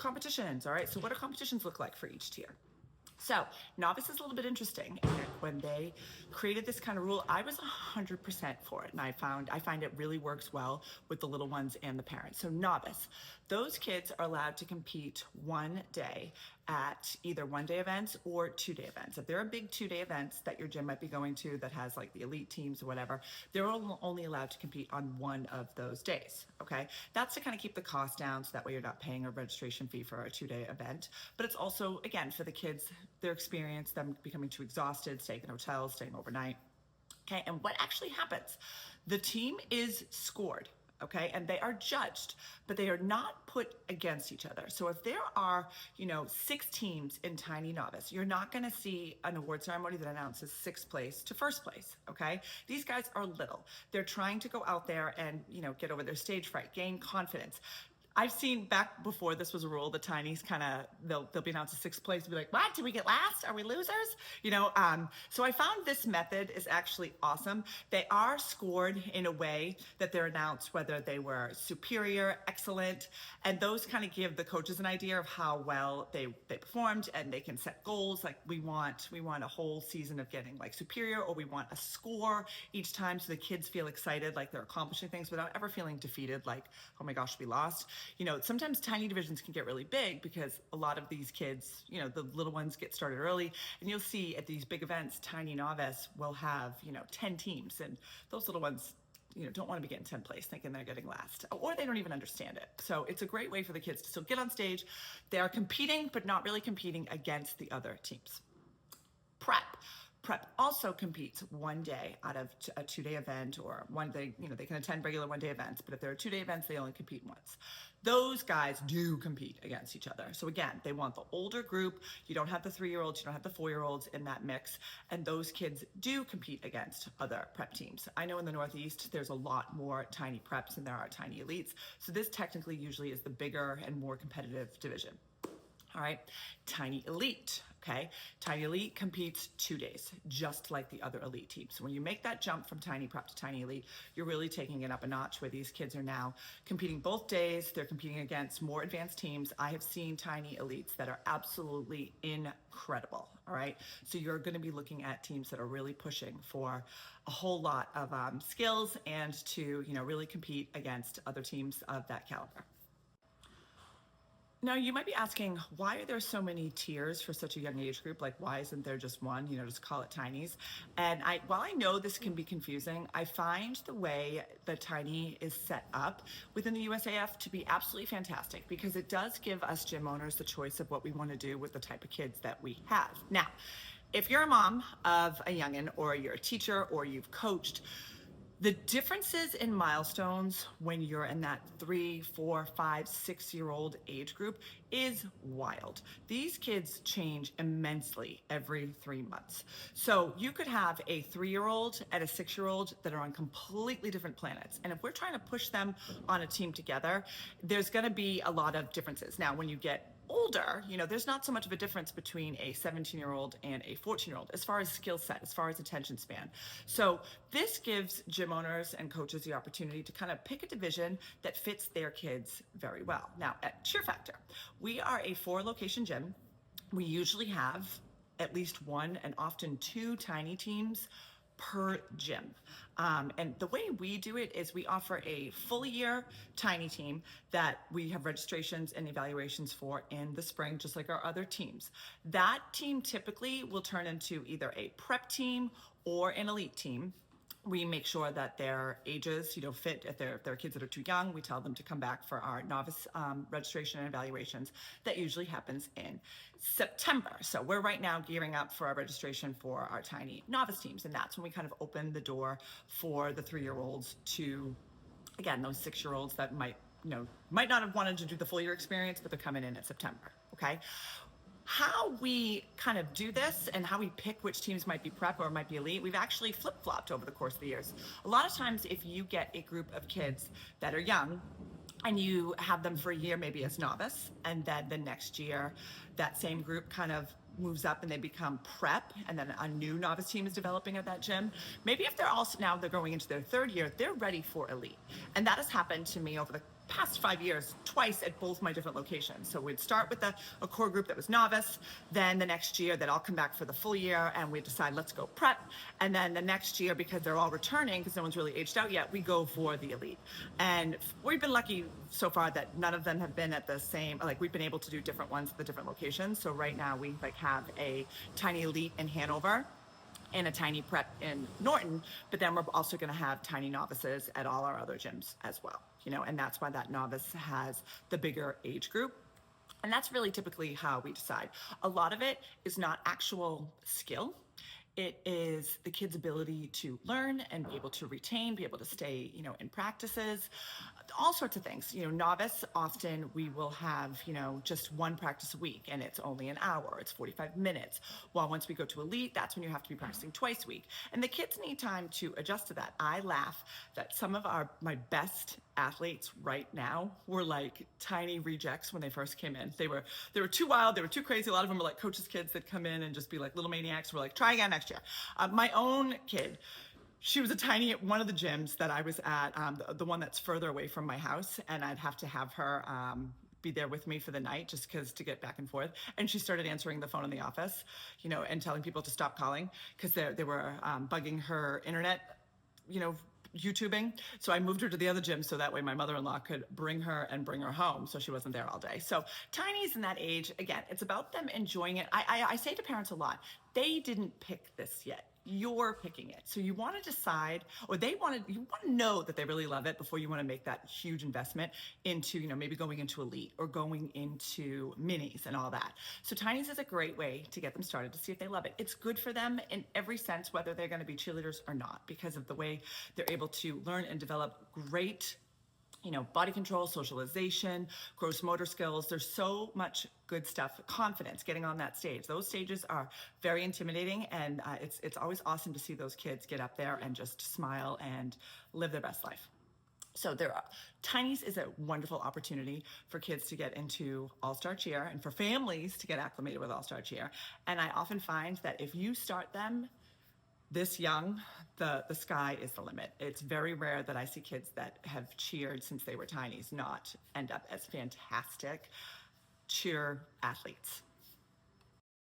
competitions. All right, so what do competitions look like for each tier? So novice is a little bit interesting. When they created this kind of rule, I was 100% for it, and I find it really works well with the little ones and the parents. So novice, those kids are allowed to compete one day at either one-day events or two-day events. If there are big two-day events that your gym might be going to that has like the elite teams or whatever, they're only allowed to compete on one of those days, okay? That's to kind of keep the cost down so that way you're not paying a registration fee for a two-day event. But it's also, again, for the kids, their experience, them becoming too exhausted, staying in hotels, staying overnight. Okay, and what actually happens? The team is scored, okay, and they are judged, but they are not put against each other. So if there are, 6 teams in Tiny Novice, you're not gonna see an award ceremony that announces 6th place to 1st place, okay? These guys are little. They're trying to go out there and, get over their stage fright, gain confidence. I've seen back before this was a rule, the Tinies they'll be announced to 6th place and be like, what, did we get last? Are we losers? So I found this method is actually awesome. They are scored in a way that they're announced whether they were superior, excellent, and those kind of give the coaches an idea of how well they performed, and they can set goals. Like we want a whole season of getting like superior, or we want a score each time so the kids feel excited, like they're accomplishing things without ever feeling defeated, like, oh my gosh, we lost. Sometimes tiny divisions can get really big because a lot of these kids, the little ones get started early, and you'll see at these big events, Tiny Novice will have, 10 teams, and those little ones, don't want to be getting 10th place thinking they're getting last, or they don't even understand it. So it's a great way for the kids to still get on stage. They are competing, but not really competing against the other teams. Prep also competes one day out of a two-day event, or one day, they can attend regular one-day events, but if there are two-day events, they only compete once. Those guys do compete against each other. So again, they want the older group. You don't have the 3-year-olds, you don't have the 4-year-olds in that mix, and those kids do compete against other prep teams. I know in the Northeast, there's a lot more tiny preps than there are tiny elites, so this technically usually is the bigger and more competitive division. All right, Tiny Elite, okay? Tiny Elite competes 2 days, just like the other elite teams. So when you make that jump from Tiny Prep to Tiny Elite, you're really taking it up a notch, where these kids are now competing both days. They're competing against more advanced teams. I have seen Tiny Elites that are absolutely incredible, all right? So you're gonna be looking at teams that are really pushing for a whole lot of skills and to, really compete against other teams of that caliber. Now, you might be asking, why are there so many tiers for such a young age group? Like, why isn't there just one, just call it Tinies? And while I know this can be confusing, I find the way the Tiny is set up within the USAF to be absolutely fantastic, because it does give us gym owners the choice of what we want to do with the type of kids that we have. Now, if you're a mom of a youngin', or you're a teacher, or you've coached, the differences in milestones when you're in that 3, 4, 5, 6-year-old age group is wild. These kids change immensely every 3 months. So you could have a 3-year-old and a 6-year-old that are on completely different planets. And if we're trying to push them on a team together, there's gonna be a lot of differences. Now, when you get older, there's not so much of a difference between a 17-year-old and a 14-year-old as far as skill set, as far as attention span. So this gives gym owners and coaches the opportunity to kind of pick a division that fits their kids very well. Now, at Cheer Factor, we are a 4-location gym. We usually have at least 1 and often 2 tiny teams per gym. And the way we do it is we offer a full year tiny team that we have registrations and evaluations for in the spring, just like our other teams. That team typically will turn into either a prep team or an elite team. We make sure that their ages, fit. If they're kids that are too young, we tell them to come back for our novice registration and evaluations. That usually happens in September. So we're right now gearing up for our registration for our tiny novice teams, and that's when we kind of open the door for the 3-year-olds to, again, those 6-year-olds that might not have wanted to do the full year experience, but they're coming in September, okay? How we kind of do this and how we pick which teams might be prep or might be elite, we've actually flip-flopped over the course of the years. A lot of times, if you get a group of kids that are young and you have them for a year maybe as novice, and then the next year that same group kind of moves up and they become prep, and then a new novice team is developing at that gym. Maybe if they're going into their 3rd year, they're ready for elite. And that has happened to me over the past 5 years twice at both my different locations. So we'd start with a core group that was novice, then the next year they'd all come back for the full year and we'd decide let's go prep, and then the next year, because they're all returning because no one's really aged out yet, we go for the elite. And we've been lucky so far that none of them have been at the same, like we've been able to do different ones at the different locations. So right now we like have a tiny elite in Hanover and a tiny prep in Norton, but then we're also going to have tiny novices at all our other gyms as well, and that's why that novice has the bigger age group. And that's really typically how we decide. A lot of it is not actual skill. It is the kid's ability to learn and be able to retain, be able to stay, in practices, all sorts of things. Novice, often we will have, just one practice a week and it's only an hour, it's 45 minutes. While once we go to elite, that's when you have to be practicing twice a week. And the kids need time to adjust to that. I laugh that some of my best athletes right now were like tiny rejects when they first came in. They were too wild, they were too crazy. A lot of them were like coaches' kids that come in and just be like little maniacs. We're like, try again next year. My own kid, she was a tiny at one of the gyms that I was at, the one that's further away from my house, and I'd have to have her be there with me for the night just because to get back and forth. And she started answering the phone in the office, and telling people to stop calling because they were bugging her internet, YouTubing. So I moved her to the other gym so that way my mother-in-law could bring her home so she wasn't there all day. So tinies in that age, again, it's about them enjoying it. I say to parents a lot, they didn't pick this yet. You're picking it. So you want to decide, or you want to know that they really love it before you want to make that huge investment into, maybe going into elite or going into minis and all that. So tinies is a great way to get them started to see if they love it. It's good for them in every sense, whether they're going to be cheerleaders or not, because of the way they're able to learn and develop great body control, socialization, gross motor skills. There's so much good stuff. Confidence, getting on that stage. Those stages are very intimidating, and it's always awesome to see those kids get up there and just smile and live their best life. So Tinies is a wonderful opportunity for kids to get into All-Star Cheer and for families to get acclimated with All-Star Cheer. And I often find that if you start them this young, the sky is the limit. It's very rare that I see kids that have cheered since they were tinies not end up as fantastic cheer athletes.